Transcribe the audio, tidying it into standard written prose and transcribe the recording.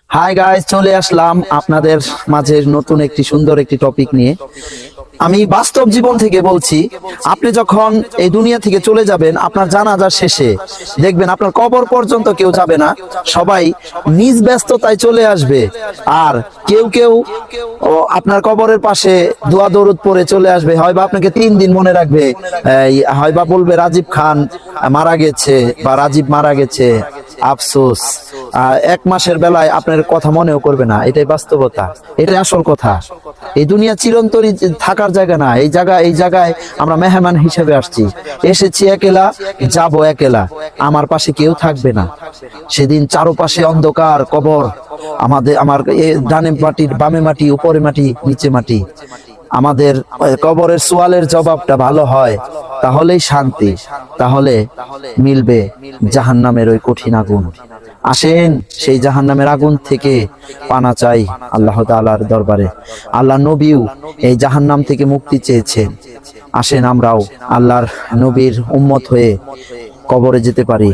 Hi guys, চলে আসলাম আপনাদের মাঝে নতুন একটি সুন্দর একটি টপিক নিয়ে। আমি বাস্তব জীবন থেকে বলছি, আপনি যখন এই দুনিয়া থেকে চলে যাবেন, আপনার জানাজার শেষে দেখবেন আপনার কবর পর্যন্ত কেউ যাবে না, সবাই নিজ ব্যস্ততায় চলে আসবে। আর কেউ কেউ আপনার কবরের পাশে দোয়া দরুদ পড়ে চলে আসবে, হয়বা আপনাকে 3 দিন মনে রাখবে, হয়বা বলবে রাজীব খান মারা গেছে বা রাজীব মারা গেছে, আফসোস। 1 মাসের বেলায় আপনার কথা মনেও করবে না। এটাই বাস্তবতা, এটাই আসল কথা। এই দুনিয়া চিরন্তনী থাকার জায়গা না। এই জায়গায় আমরা মেহমান হিসেবে আসছি, এসেছি একলা, যাব একলা। আমার পাশে কেউ থাকবে না। সেদিন চারপাশে অন্ধকার, কবর, আমার ডানে মাটি, বামে মাটি, উপরে মাটি, নিচে মাটি। আমাদের কবরের সোয়ালের জবাবটা ভালো হয়, তাহলেই শান্তি, তাহলে মিলবে জাহান্নামের ওই কঠিন আগুন। আসেন সেই জাহান্নামের আগুন থেকে পানা চাই আল্লাহ তাআলার দরবারে। আল্লাহ নবীও এই জাহান্নাম থেকে মুক্তি চেয়েছেন। আসেন আমরাও আল্লাহর নবীর উম্মত হয়ে কবরে যেতে পারি।